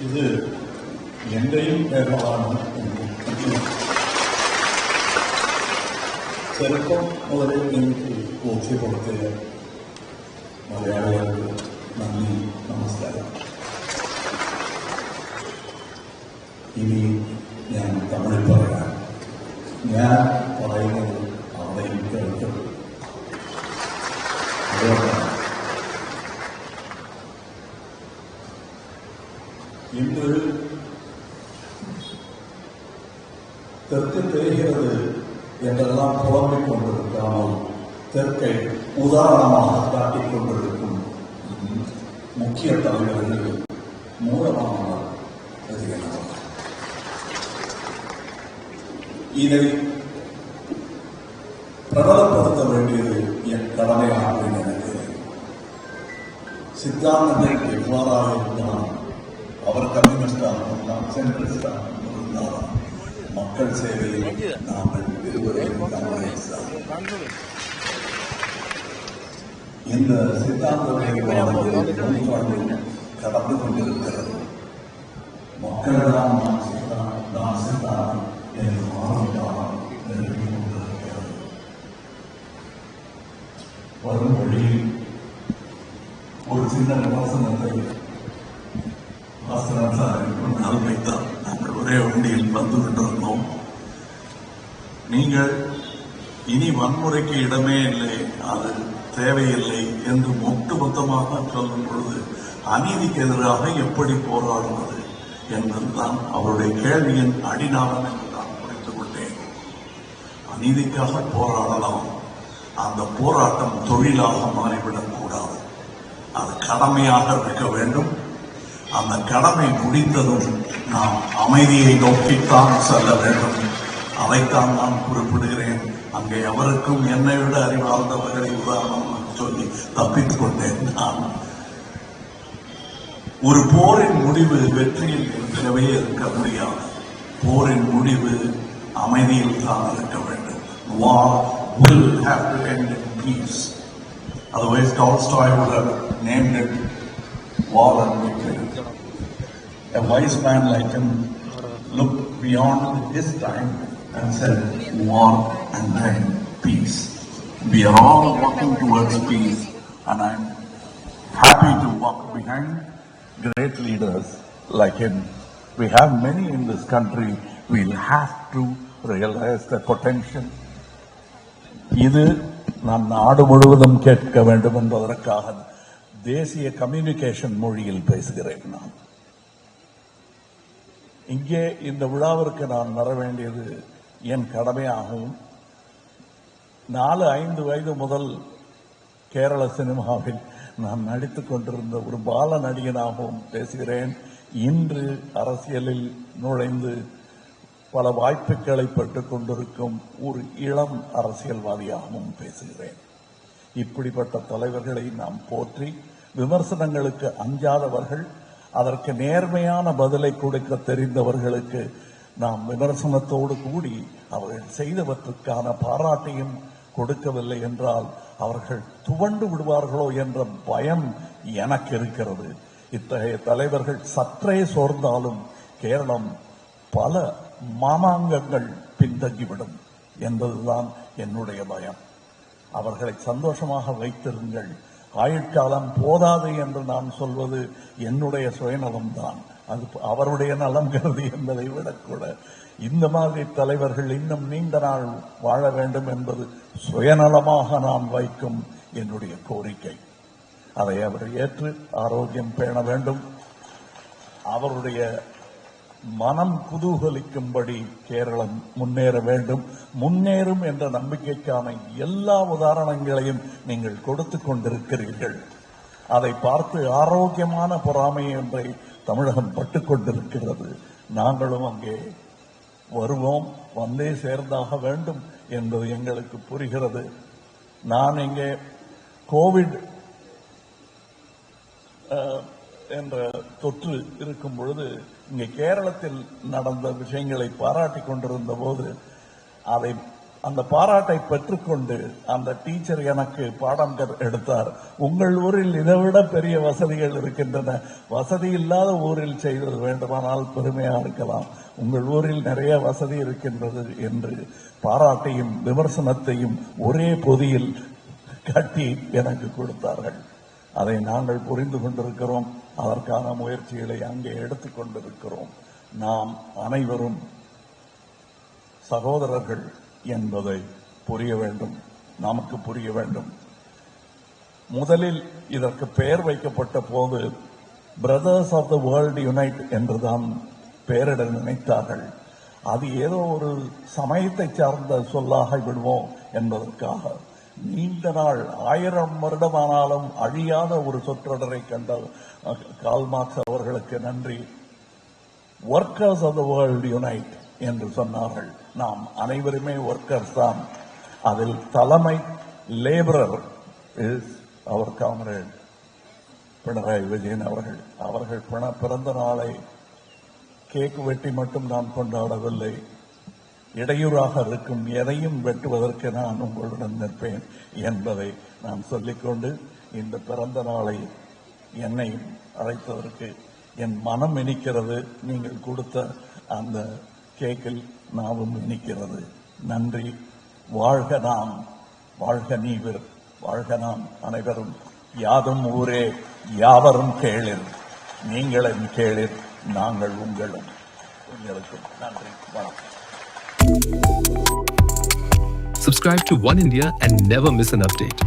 ഇത് എന്റെയും കേരളമാണ്. ചെറുപ്പം മുതലേ എനിക്ക് ബോധ്യപ്പെടുത്തിയ മലയാളികൾക്ക് നന്ദി, നമസ്കാരം. ഇനി ഞാൻ തമിഴിൽ പറയാം. ഞാൻ പറയുന്നത് അവിടെയും കേൾക്കും. അതുകൊണ്ടാണ് இன்று தெற்கு தெரிகிறது என்றெல்லாம் புலம்பிக் கொண்டிருக்காமல் தெற்கை உதாரணமாக காட்டிக் கொண்டிருக்கும் முக்கிய தலைவர்கள் மூலமானவர் எதிர்க்கிறார். இதை பிரபலப்படுத்த வேண்டியது என் கடமையாக நினைக்கிறேன். சித்தாந்தத்தை எவ்வாறாக இருந்தாலும் அவர் கம்யூனிஸ்டாக நாம் சென்ட்ரிஸ்டாக இருந்தாலும் மக்கள் சேவையில் நாங்கள் இருவரையும் இந்த சித்தாந்த வேறுபாடு கடந்து கொண்டிருக்கிறது. மக்கள் தான் நான் சித்தாந்தம் என்று மாறிவிட்டாலும் நெருங்கி கொண்டிருக்கிறது. வரும் வழியில் ஒரு சின்ன விமர்சனத்தை வைத்தார். நாங்கள் ஒரே வண்டியில் வந்து கொண்டிருந்தோம். நீங்கள் இனி வன்முறைக்கு இடமே இல்லை, அது தேவையில்லை என்று ஒட்டுமொத்தமாக சொல்லும் பொழுது அநீதிக்கு எதிராக எப்படி போராடுவது என்பதுதான் அவருடைய கேள்வியின் அடிநாதம் என்று நான் புரிந்து கொண்டேன். அநீதிக்காக போராடலாம், அந்த போராட்டம் தொழிலாக மாறிவிடக்கூடாது, அது கடமையாக இருக்க வேண்டும். அந்த கடமை முடிந்ததும் நாம் அமைதியை நோக்கித்தான் செல்ல வேண்டும். அதைத்தான் நான் குறிப்பிடுகிறேன். அங்கே அவருக்கும் என்னை விட அறிவார்ந்தவர்களை உதாரணம் சொல்லி தப்பித்துக் கொண்டேன். நான் ஒரு போரின் முடிவு வெற்றியில் இருக்கவே இருக்க முடியாது. போரின் முடிவு அமைதியில் தான் இருக்க வேண்டும். War will have to end in peace. Otherwise Tolstoy would have named it War and Victory. A wise man like him looked beyond his time and said, war and then peace. We are all walking towards peace, and I'm happy to walk behind great leaders like him. We have many in this country. We'll have to realize the potential. இது நாம் நாடு முழுவதும் கேட்க வேண்டும் என்பதற்காக தேசிய communication மொழியில் பேசுகிறேன். நான் இங்கே இந்த விழாவிற்கு நான் வர வேண்டியது என் கடமையாகவும் 4-5 வயது முதல் கேரள சினிமாவில் நான் நடித்துக் கொண்டிருந்த ஒரு பால நடிகனாகவும் பேசுகிறேன். இன்று அரசியலில் நுழைந்து பல வாய்ப்புகளை பெற்றுக் கொண்டிருக்கும் ஒரு இளம் அரசியல்வாதியாகவும் பேசுகிறேன். இப்படிப்பட்ட தலைவர்களை நாம் போற்றி விமர்சனங்களுக்கு அஞ்சாதவர்கள், அதற்கு நேர்மையான பதிலை கொடுக்க தெரிந்தவர்களுக்கு நாம் விமர்சனத்தோடு கூடி அவர்கள் செய்தவற்றுக்கான பாராட்டையும் கொடுக்கவில்லை என்றால் அவர்கள் துவண்டு விடுவார்களோ என்ற பயம் எனக்கு இருக்கிறது. இத்தகைய தலைவர்கள் சற்றே சோர்ந்தாலும் கேரளம் பல மாமாங்கங்கள் பின்தங்கிவிடும் என்பதுதான் என்னுடைய பயம். அவர்களை சந்தோஷமாக வைத்திருங்கள். ஆயுட்காலம் போதாது என்று நான் சொல்வது என்னுடைய சுயநலம்தான். அது அவருடைய நலம் கருதி என்பதை விடக்கூட இந்த மாதிரி தலைவர்கள் இன்னும் நீண்ட நாள் வாழ வேண்டும் என்பது சுயநலமாக நான் வைக்கும் என்னுடைய கோரிக்கை. அதை அவர் ஏற்று ஆரோக்கியம் பேண வேண்டும். அவருடைய மனம் குதூகலிக்கும்படி கேரளம் முன்னேற வேண்டும். முன்னேறும் என்ற நம்பிக்கைக்கான எல்லா உதாரணங்களையும் நீங்கள் கொடுத்து கொண்டிருக்கிறீர்கள். அதை பார்த்து ஆரோக்கியமான பொறாமை ஒன்றை தமிழகம் பட்டுக் கொண்டிருக்கிறது. நாங்களும் அங்கே வருவோம், வந்தே சேர்ந்தாக வேண்டும் என்பது எங்களுக்கு புரிகிறது. நான் இங்கே கோவிட் என்ற தொற்று இருக்கும் பொழுது இங்கே கேரளத்தில் நடந்த விஷயங்களை பாராட்டிக் கொண்டிருந்த போது அந்த பாராட்டை பெற்றுக்கொண்டு அந்த டீச்சர் எனக்கு பாடம் எடுத்தார். உங்கள் ஊரில் இதைவிட பெரிய வசதிகள் இருக்கின்றன, வசதி இல்லாத ஊரில் செய்தது வேண்டுமானால் பெருமையா இருக்கலாம், உங்கள் ஊரில் நிறைய வசதி இருக்கின்றது என்று பாராட்டையும் விமர்சனத்தையும் ஒரே பொதியில் கட்டி எனக்கு கொடுத்தார்கள். அதை நாங்கள் புரிந்து கொண்டிருக்கிறோம், அதற்கான முயற்சிகளை அங்கே எடுத்துக்கொண்டிருக்கிறோம். நாம் அனைவரும் சகோதரர்கள் என்பதை புரிய வேண்டும், நமக்கு புரிய வேண்டும். முதலில் இதற்கு பெயர் வைக்கப்பட்ட போது brothers of the world unite என்றுதான் பெயரிட நினைத்தார்கள். அது ஏதோ ஒரு சமயத்தை சார்ந்த சொல்லாக விடுவோம் என்பதற்காக நீண்ட நாள் 1000 வருடமானாலும் அழியாத ஒரு சொற்றொடரை கண்ட கார்ல் மார்க்ஸ் அவர்களுக்கு நன்றி. Workers of the world unite என்று சொன்னார்கள். நாம் அனைவருமே ஒர்க்கர்ஸ் தான். அதில் தலைமை லேபரர் இஸ் அவர் காம்ரேட் பினராயி விஜயன் அவர்கள் பிறந்த நாளை கேக் வெட்டி மட்டும் நான் கொண்டாடவில்லை, இடையூறாக இருக்கும் எதையும் வெட்டுவதற்கு நான் உங்களுடன் நிற்பேன் என்பதை நான் சொல்லிக்கொண்டு இந்த பிறந்த நாளை என்னை அழைத்ததற்கு என் மனம் இனிக்கிறது. நீங்கள் கொடுத்த அந்த கேக்கில் நாமும் இனிக்கிறது. நன்றி. வாழ்க நாம், வாழ்க நீவர், வாழ்க நாம் அனைவரும். யாதும் ஊரே யாவரும் கேளிர், நீங்களும் கேளிர், நாங்கள் உங்களுக்கும். நன்றி, வணக்கம். Subscribe to One India and never miss an update.